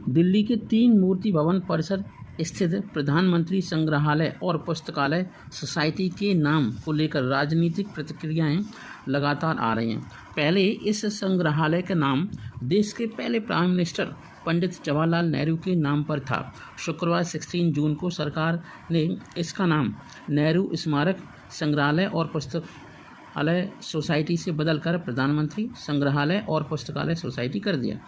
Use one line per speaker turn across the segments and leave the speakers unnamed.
दिल्ली के 3 मूर्ति भवन परिसर स्थित प्रधानमंत्री संग्रहालय और पुस्तकालय सोसाइटी के नाम को लेकर राजनीतिक प्रतिक्रियाएं लगातार आ रही हैं। पहले इस संग्रहालय का नाम देश के पहले प्राइम मिनिस्टर पंडित जवाहरलाल नेहरू के नाम पर था। शुक्रवार 16 जून को सरकार ने इसका नाम नेहरू स्मारक संग्रहालय और पुस्तकालय सोसाइटी से बदलकर प्रधानमंत्री संग्रहालय और पुस्तकालय सोसाइटी कर दिया।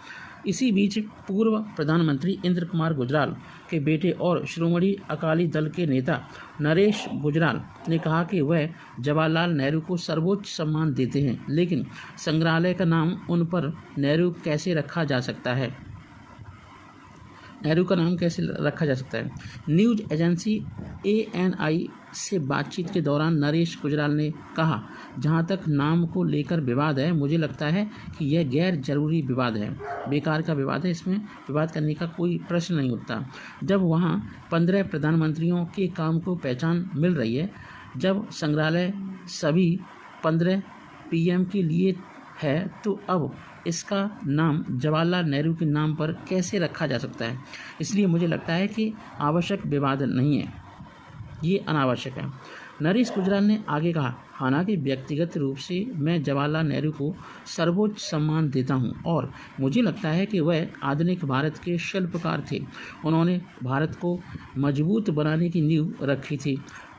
इसी बीच पूर्व प्रधानमंत्री इंद्र कुमार गुजराल के बेटे और श्रोमणी अकाली दल के नेता नरेश गुजराल ने कहा कि वह जवाहरलाल नेहरू को सर्वोच्च सम्मान देते हैं, लेकिन संग्रहालय का नाम उन पर नेहरू कैसे रखा जा सकता है। न्यूज एजेंसी ANI से बातचीत के दौरान नरेश गुजराल ने कहा, जहां तक नाम को लेकर विवाद है, मुझे लगता है कि यह गैर जरूरी विवाद है, बेकार का विवाद है, इसमें विवाद करने का कोई प्रश्न नहीं उठता। जब वहां 15 प्रधानमंत्रियों के काम को पहचान मिल रही है, जब संग्रहालय सभी 15 PM के लिए है, तो अब इसका नाम जवाहरलाल नेहरू के नाम पर कैसे रखा जा सकता है। इसलिए मुझे लगता है कि आवश्यक विवाद नहीं है, ये अनावश्यक है। नरेश गुजराल ने आगे कहा, हालांकि व्यक्तिगत रूप से मैं जवाहरलाल नेहरू को सर्वोच्च सम्मान देता हूं और मुझे लगता है कि वह आधुनिक भारत के शिल्पकार थे। उन्होंने भारत को मजबूत बनाने की नींव रखी थी।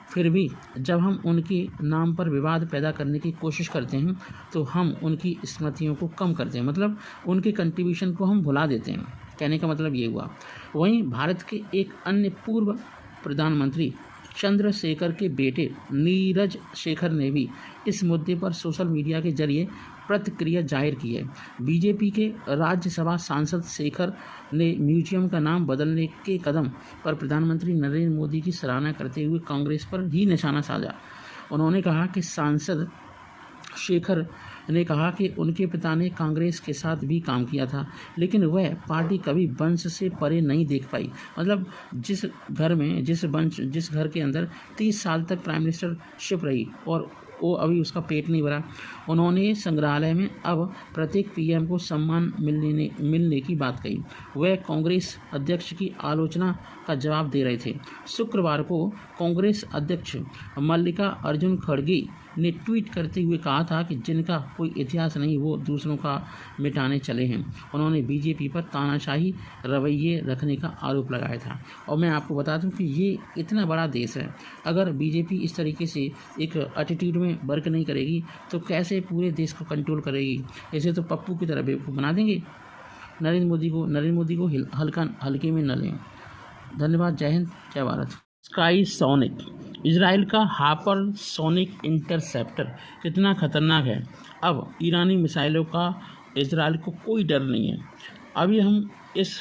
फिर भी जब हम उनके नाम पर विवाद पैदा करने की कोशिश करते हैं तो हम उनकी स्मृतियों को कम करते हैं, मतलब उनके कंट्रीब्यूशन को हम भुला देते हैं। कहने का मतलब ये हुआ। वहीं भारत के एक अन्य पूर्व प्रधानमंत्री चंद्रशेखर के बेटे नीरज शेखर ने भी इस मुद्दे पर सोशल मीडिया के जरिए प्रतिक्रिया जाहिर की है। बीजेपी के राज्यसभा सांसद शेखर ने म्यूजियम का नाम बदलने के कदम पर प्रधानमंत्री नरेंद्र मोदी की सराहना करते हुए कांग्रेस पर ही निशाना साधा। उन्होंने कहा कि सांसद शेखर ने कहा कि उनके पिता ने कांग्रेस के साथ भी काम किया था, लेकिन वह पार्टी कभी वंश से परे नहीं देख पाई। मतलब जिस घर के अंदर 30 साल तक प्राइम मिनिस्टरशिप रही और वो अभी उसका पेट नहीं भरा। उन्होंने संग्रहालय में अब प्रत्येक PM को सम्मान मिलने की बात कही। वह कांग्रेस अध्यक्ष की आलोचना का जवाब दे रहे थे। शुक्रवार को कांग्रेस अध्यक्ष मल्लिका अर्जुन खड़गे ने ट्वीट करते हुए कहा था कि जिनका कोई इतिहास नहीं वो दूसरों का मिटाने चले हैं। उन्होंने बीजेपी पर तानाशाही रवैये रखने का आरोप लगाया था। और मैं आपको बता दूं कि ये इतना बड़ा देश है, अगर बीजेपी इस तरीके से एक एटीट्यूड में वर्क नहीं करेगी तो कैसे पूरे देश को कंट्रोल करेगी। ऐसे तो पप्पू की तरह बेवकूफ़ बना देंगे। नरेंद्र मोदी को हल्के में न लें। धन्यवाद। जय हिंद, जय भारत। स्काई सोनिक, इजराइल का हाइपरसोनिक इंटरसेप्टर कितना खतरनाक है। अब ईरानी मिसाइलों का इजराइल को कोई डर नहीं है। अभी हम इस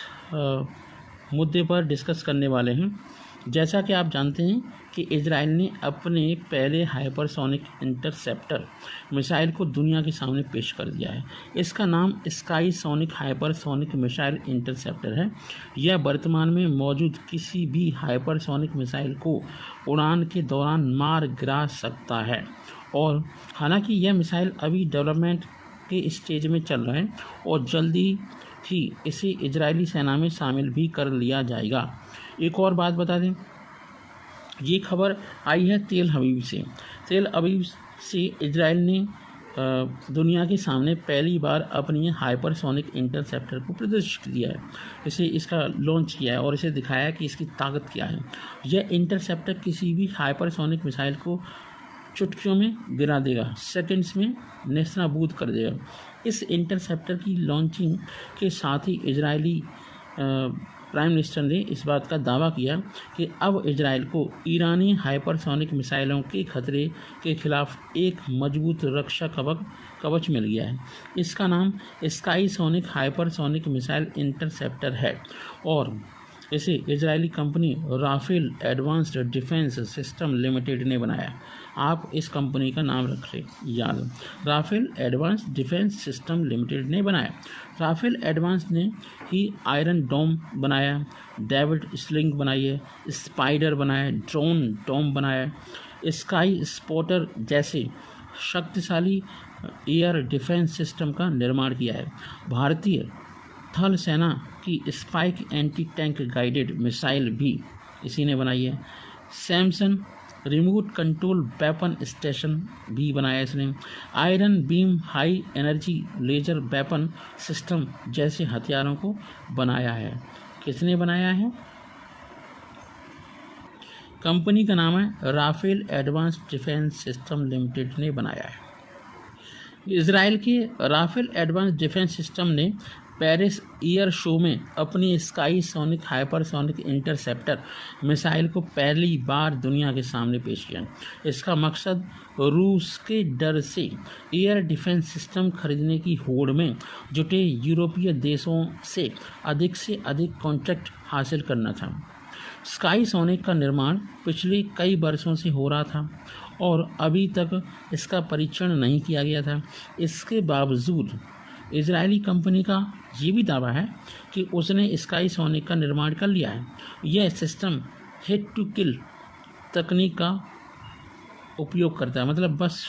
मुद्दे पर डिस्कस करने वाले हैं। जैसा कि आप जानते हैं कि इजराइल ने अपने पहले हाइपरसोनिक इंटरसेप्टर मिसाइल को दुनिया के सामने पेश कर दिया है। इसका नाम sky sonic hypersonic missile interceptor है। यह वर्तमान में मौजूद किसी भी हाइपरसोनिक मिसाइल को उड़ान के दौरान मार गिरा सकता है। और हालांकि यह मिसाइल अभी डेवलपमेंट के स्टेज में चल रहा है और जल्दी ही इसे इजरायली सेना में शामिल भी कर लिया जाएगा। एक और बात बता दें, ये खबर आई है तेल अवीव से इजराइल ने दुनिया के सामने पहली बार अपनी हाइपरसोनिक इंटरसेप्टर को प्रदर्शित किया है। इसका लॉन्च किया है और इसे दिखाया है कि इसकी ताकत क्या है। यह इंटरसेप्टर किसी भी हाइपरसोनिक मिसाइल को चुटकियों में गिरा देगा, सेकंड्स में नेस्तनाबूद कर देगा। इस इंटरसेप्टर की लॉन्चिंग के साथ ही इजरायली प्राइम मिनिस्टर ने इस बात का दावा किया कि अब इजराइल को ईरानी हाइपरसोनिक मिसाइलों के खतरे के खिलाफ एक मजबूत रक्षा कवच मिल गया है। इसका नाम sky sonic hypersonic missile interceptor है और इसे Israeli company Rafael advanced defence system limited ने बनाया। आप इस कंपनी का नाम रख लें याद, Rafael advanced defence system limited ने बनाया। राफेल एडवांस ने ही आयरन डोम बनाया, डेविड स्लिंग बनाई है, स्पाइडर बनाया, ड्रोन डोम बनाया, स्काई स्पॉटर जैसे शक्तिशाली एयर डिफेंस सिस्टम का निर्माण किया है। भारतीय थल सेना की spike anti tank guided missile भी इसी ने बनाई है। Samson remote control weapon station भी बनाया इसने। Iron beam high energy laser weapon system जैसे हथियारों को बनाया है। किसने बनाया है? कंपनी का नाम है Rafael advance defence system limited ने बनाया है। इजराइल के राफेल एडवांस डिफेंस सिस्टम ने पेरिस एयर शो में अपनी sky sonic hypersonic interceptor missile को पहली बार दुनिया के सामने पेश किया। इसका मकसद रूस के डर से एयर डिफेंस सिस्टम खरीदने की होड़ में जुटे यूरोपीय देशों से अधिक कॉन्ट्रैक्ट हासिल करना था। स्काई सोनिक का निर्माण पिछले कई वर्षों से हो रहा था और अभी तक इसका परीक्षण नहीं किया गया था। इसके बावजूद इजरायली कंपनी का ये भी दावा है कि उसने स्काई सोनिक का निर्माण कर लिया है। यह सिस्टम हिट टू किल तकनीक का उपयोग करता है, मतलब बस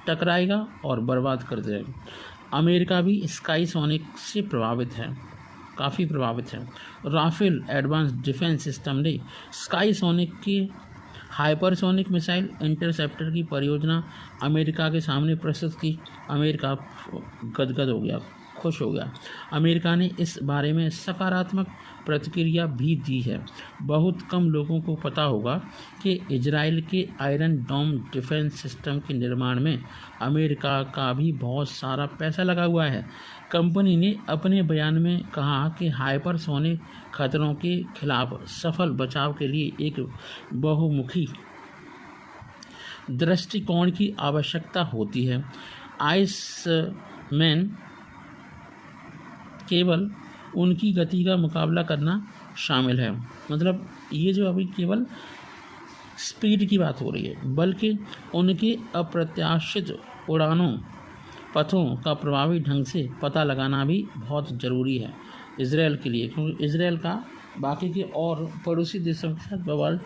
टकराएगा और बर्बाद कर देगा। अमेरिका भी स्काई सोनिक से प्रभावित है, काफ़ी प्रभावित है। राफेल एडवांस डिफेंस सिस्टम ने स्काई सोनिक की हाइपरसोनिक मिसाइल इंटरसेप्टर की परियोजना अमेरिका के सामने प्रस्तुत की। अमेरिका गदगद हो गया, खुश हो गया। अमेरिका ने इस बारे में सकारात्मक प्रतिक्रिया भी दी है। बहुत कम लोगों को पता होगा कि इजराइल के आयरन डोम डिफेंस सिस्टम के निर्माण में अमेरिका का भी बहुत सारा पैसा लगा हुआ है। कंपनी ने अपने बयान में कहा कि हाइपरसोनिक खतरों के खिलाफ सफल बचाव के लिए एक बहुमुखी दृष्टिकोण की आवश्यकता होती है। आइसमैन केवल उनकी गति का मुकाबला करना शामिल है, मतलब ये जो अभी केवल स्पीड की बात हो रही है, बल्कि उनके अप्रत्याशित उड़ानों पथों का प्रभावी ढंग से पता लगाना भी बहुत ज़रूरी है इजराइल के लिए, क्योंकि इजराइल का बाकी के और पड़ोसी देशों के साथ बवाल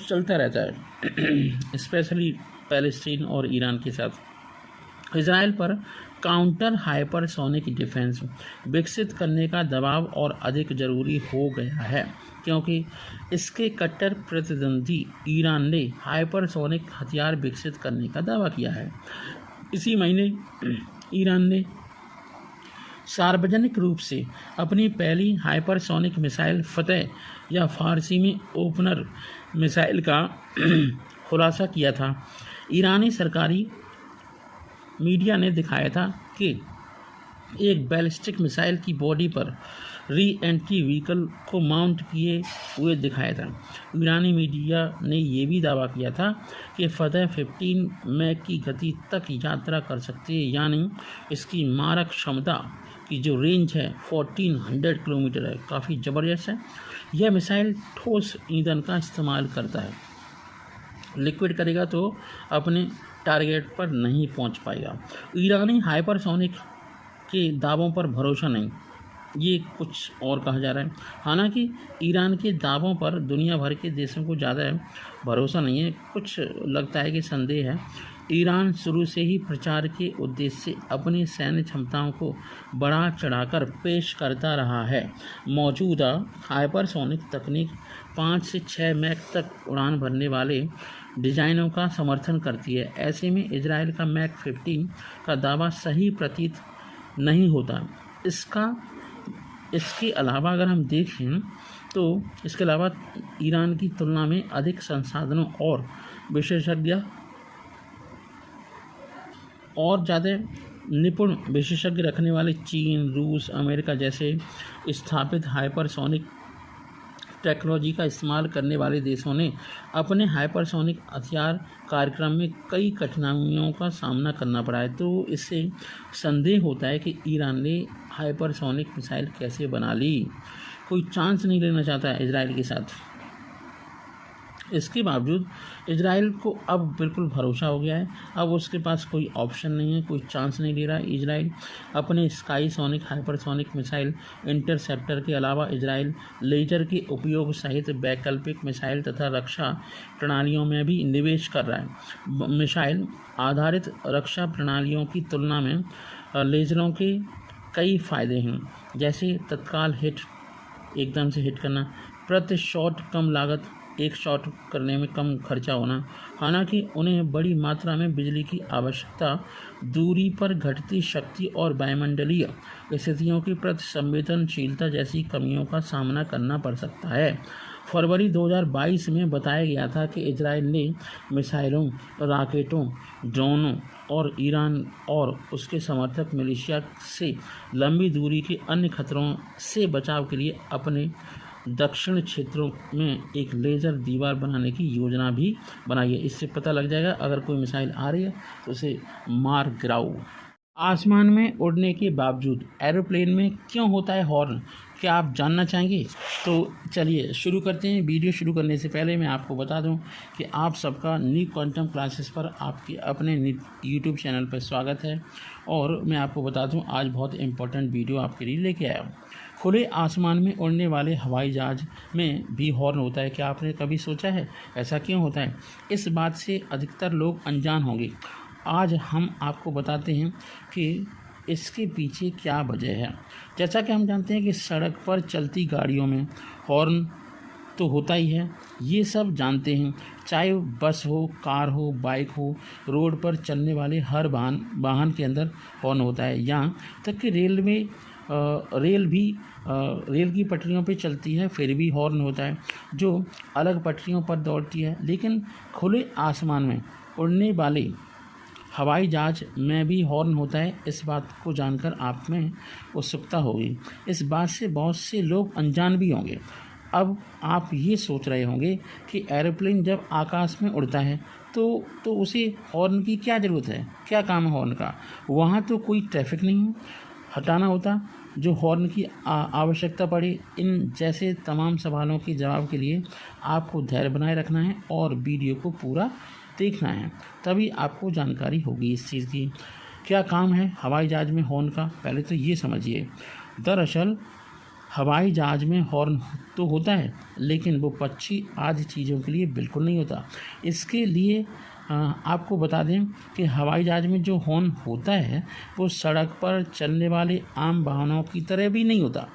चलता रहता है, स्पेशली पैलेस्टीन और ईरान के साथ। इजराइल पर काउंटर हाइपरसोनिक डिफेंस विकसित करने का दबाव और अधिक ज़रूरी हो गया है, क्योंकि इसके कट्टर प्रतिद्वंदी ईरान ने हाइपरसोनिक हथियार विकसित करने का दावा किया है। इसी महीने ईरान ने सार्वजनिक रूप से अपनी पहली हाइपरसोनिक मिसाइल फतेह या फारसी में ओपनर मिसाइल का खुलासा किया था। ईरानी सरकारी मीडिया ने दिखाया था कि एक बैलिस्टिक मिसाइल की बॉडी पर री एंट्री व्हीकल को माउंट किए हुए दिखाया था। ईरानी मीडिया ने यह भी दावा किया था कि फतेह 15 मैक की गति तक यात्रा कर सकती है, यानी इसकी मारक क्षमता की जो रेंज है 1400 किलोमीटर है, काफ़ी ज़बरदस्त है। यह मिसाइल ठोस ईंधन का इस्तेमाल करता है, लिक्विड करेगा तो अपने टारगेट पर नहीं पहुंच पाएगा। ईरानी हाइपरसोनिक के दावों पर भरोसा नहीं, ये कुछ और कहा जा रहा है। हालांकि ईरान के दावों पर दुनिया भर के देशों को ज़्यादा भरोसा नहीं है, कुछ लगता है कि संदेह है। ईरान शुरू से ही प्रचार के उद्देश्य से अपनी सैन्य क्षमताओं को बढ़ा चढ़ाकर पेश करता रहा है। मौजूदा हाइपरसोनिक तकनीक 5 से 6 मैक तक उड़ान भरने वाले डिज़ाइनों का समर्थन करती है। ऐसे में इजराइल का मैक 15 का दावा सही प्रतीत नहीं होता। इसके अलावा अगर हम देखें तो इसके अलावा ईरान की तुलना में अधिक संसाधनों और विशेषज्ञ और ज़्यादा निपुण विशेषज्ञ रखने वाले चीन, रूस, अमेरिका जैसे स्थापित हाइपरसोनिक टेक्नोलॉजी का इस्तेमाल करने वाले देशों ने अपने हाइपरसोनिक हथियार कार्यक्रम में कई कठिनाइयों का सामना करना पड़ा है। तो इससे संदेह होता है कि ईरान ने हाइपरसोनिक मिसाइल कैसे बना ली। कोई चांस नहीं लेना चाहता है इजराइल के साथ। इसके बावजूद इजराइल को अब बिल्कुल भरोसा हो गया है, अब उसके पास कोई ऑप्शन नहीं है, कोई चांस नहीं ले रहा है। इजराइल अपने sky sonic hypersonic missile interceptor के अलावा इजराइल लेजर के उपयोग सहित वैकल्पिक मिसाइल तथा रक्षा प्रणालियों में भी निवेश कर रहा है। मिसाइल आधारित रक्षा प्रणालियों की तुलना में लेजरों के कई फायदे हैं। जैसे तत्काल हिट, एकदम से हिट करना, प्रति शॉट कम लागत, एक शॉट करने में कम खर्चा होना। हालांकि उन्हें बड़ी मात्रा में बिजली की आवश्यकता, दूरी पर घटती शक्ति और वायुमंडलीय स्थितियों की प्रति संवेदनशीलता जैसी कमियों का सामना करना पड़ सकता है। फरवरी 2022 में बताया गया था कि इजराइल ने मिसाइलों, रॉकेटों, ड्रोनों और ईरान और उसके समर्थक मिलिशिया से लंबी दूरी के अन्य खतरों से बचाव के लिए अपने दक्षिण क्षेत्रों में एक लेज़र दीवार बनाने की योजना भी बनाई है। इससे पता लग जाएगा अगर कोई मिसाइल आ रही है तो उसे मार गिराओ। आसमान में उड़ने के बावजूद एरोप्लेन में क्यों होता है हॉर्न, क्या आप जानना चाहेंगे? तो चलिए शुरू करते हैं। वीडियो शुरू करने से पहले मैं आपको बता दूं कि आप सबका न्यू क्वांटम क्लासेस पर आपके अपने यूट्यूब चैनल पर स्वागत है। और मैं आपको बता दूं आज बहुत इंपॉर्टेंट वीडियो आपके लिए लेके आया हूँ। खुले आसमान में उड़ने वाले हवाई जहाज़ में भी हॉर्न होता है। क्या आपने कभी सोचा है ऐसा क्यों होता है? इस बात से अधिकतर लोग अनजान होंगे। आज हम आपको बताते हैं कि इसके पीछे क्या वजह है। जैसा कि हम जानते हैं कि सड़क पर चलती गाड़ियों में हॉर्न तो होता ही है, ये सब जानते हैं। चाहे बस हो, कार हो, बाइक हो, रोड पर चलने वाले हर वाहन के अंदर हॉर्न होता है। यहाँ तक कि रेल की पटरियों पे चलती है फिर भी हॉर्न होता है, जो अलग पटरियों पर दौड़ती है। लेकिन खुले आसमान में उड़ने वाले हवाई जहाज में भी हॉर्न होता है। इस बात को जानकर आप में उत्सुकता होगी। इस बात से बहुत से लोग अनजान भी होंगे। अब आप ये सोच रहे होंगे कि एरोप्लेन जब आकाश में उड़ता है तो उसे हॉर्न की क्या ज़रूरत है, क्या काम है हॉर्न का? वहाँ तो कोई ट्रैफिक नहीं है, हटाना होता जो हॉर्न की आवश्यकता पड़े। इन जैसे तमाम सवालों के जवाब के लिए आपको धैर्य बनाए रखना है और वीडियो को पूरा देखना है, तभी आपको जानकारी होगी इस चीज़ की। क्या काम है हवाई जहाज़ में हॉर्न का, पहले तो ये समझिए। दरअसल हवाई जहाज़ में हॉर्न तो होता है, लेकिन वो पक्षी आदि चीज़ों के लिए बिल्कुल नहीं होता। इसके लिए आपको बता दें कि हवाई जहाज़ में जो हॉर्न होता है वो सड़क पर चलने वाले आम वाहनों की तरह भी नहीं होता।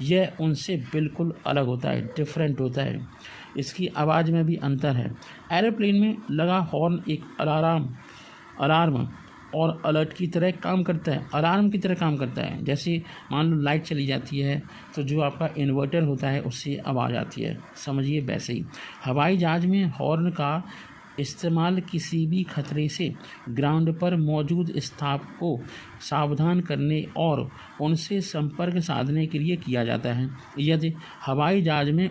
यह उनसे बिल्कुल अलग होता है, डिफरेंट होता है। इसकी आवाज़ में भी अंतर है। एरोप्लेन में लगा हॉर्न एक अलार्म और अलर्ट की तरह काम करता है, अलार्म की तरह काम करता है। जैसे मान लो लाइट चली जाती है तो जो आपका इन्वर्टर होता है उससे आवाज़ आती है, समझिए वैसे ही हवाई जहाज़ में हॉर्न का इस्तेमाल किसी भी खतरे से ग्राउंड पर मौजूद स्टाफ को सावधान करने और उनसे संपर्क साधने के लिए किया जाता है। यदि हवाई जहाज़ में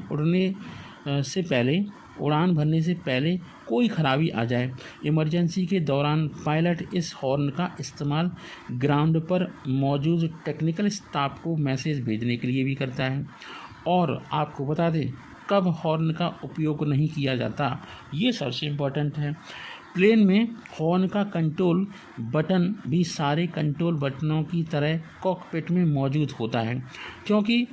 उड़ान भरने से पहले कोई खराबी आ जाए, इमरजेंसी के दौरान पायलट इस हॉर्न का इस्तेमाल ग्राउंड पर मौजूद टेक्निकल स्टाफ को मैसेज भेजने के लिए भी करता है। और आपको बता दें कब हॉर्न का उपयोग नहीं किया जाता, ये सबसे इम्पोर्टेंट है। प्लेन में हॉर्न का कंट्रोल बटन भी सारे कंट्रोल बटनों की तरह कॉकपिट में मौजूद होता है, क्योंकि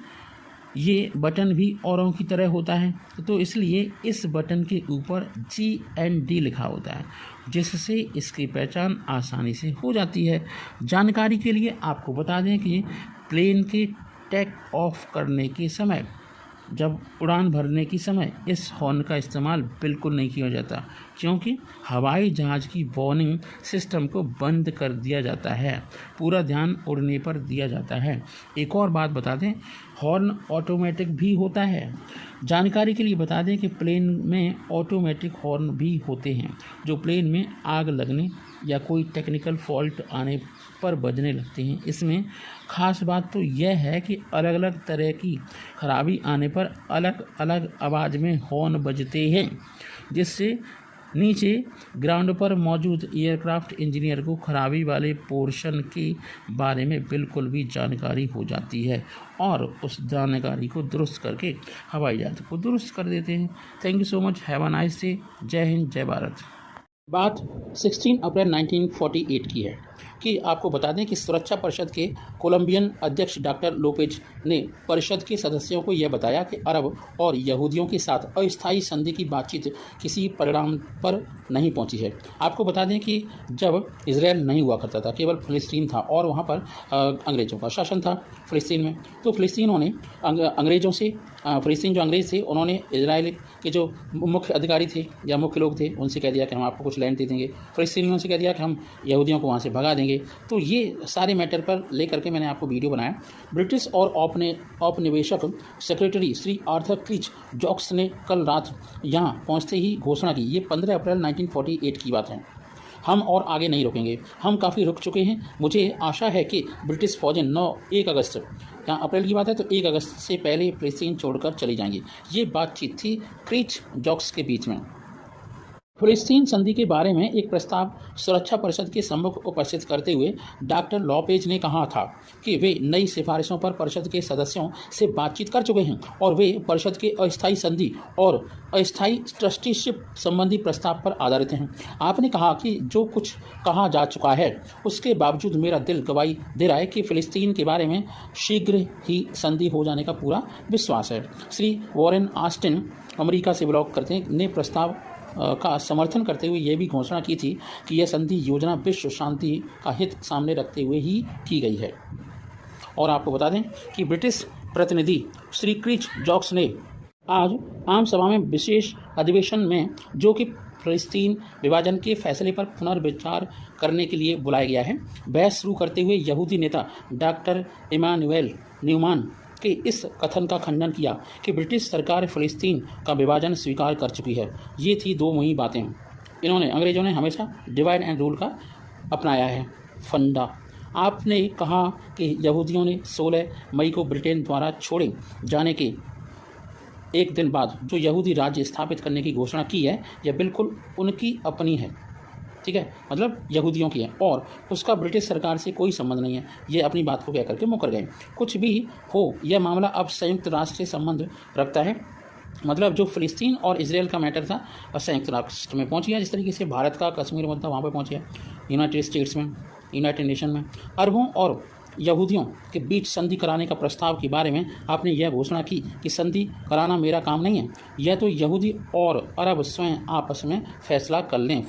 ये बटन भी औरों की तरह होता है, तो इसलिए इस बटन के ऊपर GND लिखा होता है, जिससे इसकी पहचान आसानी से हो जाती है। जानकारी के लिए आपको बता दें कि प्लेन के टेक ऑफ करने के समय, जब उड़ान भरने के समय इस हॉर्न का इस्तेमाल बिल्कुल नहीं किया जाता, क्योंकि हवाई जहाज़ की वार्निंग सिस्टम को बंद कर दिया जाता है, पूरा ध्यान उड़ने पर दिया जाता है। एक और बात बता दें, हॉर्न ऑटोमेटिक भी होता है। जानकारी के लिए बता दें कि प्लेन में ऑटोमेटिक हॉर्न भी होते हैं, जो प्लेन में आग लगने या कोई टेक्निकल फॉल्ट आने पर बजने लगते हैं। इसमें ख़ास बात तो यह है कि अलग अलग तरह की खराबी आने पर अलग अलग आवाज़ में हॉर्न बजते हैं, जिससे नीचे ग्राउंड पर मौजूद एयरक्राफ्ट इंजीनियर को खराबी वाले पोर्शन के बारे में बिल्कुल भी जानकारी हो जाती है और उस जानकारी को दुरुस्त करके हवाई जहाज़ को दुरुस्त कर देते हैं। Thank you so much, have a nice day. जय हिंद, जय भारत। बात 16 अप्रैल 1948 की है कि आपको बता दें कि सुरक्षा परिषद के कोलंबियन अध्यक्ष डॉक्टर लोपेज ने परिषद के सदस्यों को यह बताया कि अरब और यहूदियों के साथ अस्थायी संधि की बातचीत किसी परिणाम पर नहीं पहुंची है। आपको बता दें कि जब इजराइल नहीं हुआ करता था, केवल फ़िलिस्तीन था और वहां पर अंग्रेज़ों का शासन था फ़िलिस्तीन में, तो फ़िलिस्तीनों ने अंग्रेज़ों से फ़िलिस्तीन जो अंग्रेज़ थे उन्होंने इजराइल के जो मुख्य अधिकारी थे या मुख्य लोग थे उनसे कह दिया कि हम आपको कुछ लैंड दे देंगे, फ़िलिस्तीनियों से कह दिया कि हम यहूदियों को वहाँ से भगा देंगे। तो ये सारे मैटर पर लेकर के मैंने आपको वीडियो बनाया। ब्रिटिश और औपनिवेशक सेक्रेटरी श्री आर्थर क्रिच जॉक्स ने कल रात यहाँ पहुँचते ही घोषणा की। ये 15 अप्रैल 1948 की बात है। हम और आगे नहीं रुकेंगे, हम काफ़ी रुक चुके हैं। मुझे आशा है कि ब्रिटिश फ़ौजें 1 अगस्त, यहाँ अप्रैल की बात है तो 1 अगस्त से पहले फ़िलिस्तीन छोड़कर चली जाएंगी। ये बातचीत थी क्रिच जॉक्स के बीच में। फ़िलिस्तीन संधि के बारे में एक प्रस्ताव सुरक्षा परिषद के सम्मुख उपस्थित करते हुए डॉक्टर लोपेज ने कहा था कि वे नई सिफारिशों पर परिषद के सदस्यों से बातचीत कर चुके हैं और वे परिषद के अस्थायी संधि और अस्थायी ट्रस्टीशिप संबंधी प्रस्ताव पर आधारित हैं। आपने कहा कि जो कुछ कहा जा चुका है उसके बावजूद मेरा दिल गवाही दे रहा है कि फ़िलिस्तीन के बारे में शीघ्र ही संधि हो जाने का पूरा विश्वास है। श्री वॉरेन ऑस्टिन अमेरिका से ब्लॉग करते ने प्रस्ताव का समर्थन करते हुए यह भी घोषणा की थी कि यह संधि योजना विश्व शांति का हित सामने रखते हुए ही की गई है। और आपको बता दें कि ब्रिटिश प्रतिनिधि श्री क्रिच जॉक्स ने आज आम सभा में विशेष अधिवेशन में, जो कि फ़िलिस्तीन विभाजन के फैसले पर पुनर्विचार करने के लिए बुलाया गया है, बहस शुरू करते हुए यहूदी नेता डॉक्टर इमानुएल न्यूमान के इस कथन का खंडन किया कि ब्रिटिश सरकार फ़िलिस्तीन का विभाजन स्वीकार कर चुकी है। ये थी दो मुहिम बातें। अंग्रेज़ों ने हमेशा डिवाइड एंड रूल का अपनाया है फंडा। आपने कहा कि यहूदियों ने 16 मई को ब्रिटेन द्वारा छोड़े जाने के एक दिन बाद जो यहूदी राज्य स्थापित करने की घोषणा की है, यह बिल्कुल उनकी अपनी है, ठीक है, मतलब यहूदियों की है और उसका ब्रिटिश सरकार से कोई संबंध नहीं है। ये अपनी बात को कह करके मुकर गए। कुछ भी हो, यह मामला अब संयुक्त राष्ट्र से संबंध रखता है। मतलब जो फ़िलिस्तीन और इजराइल का मैटर था संयुक्त राष्ट्र में पहुँच गया, जिस तरीके से भारत का कश्मीर मुद्दा वहाँ पर पहुँच गया यूनाइटेड स्टेट्स में, यूनाइटेड नेशन में। अरबों और यहूदियों के बीच संधि कराने का प्रस्ताव के बारे में आपने यह घोषणा की कि संधि कराना मेरा काम नहीं है, यह तो यहूदी और अरब स्वयं आपस में फैसला कर लें।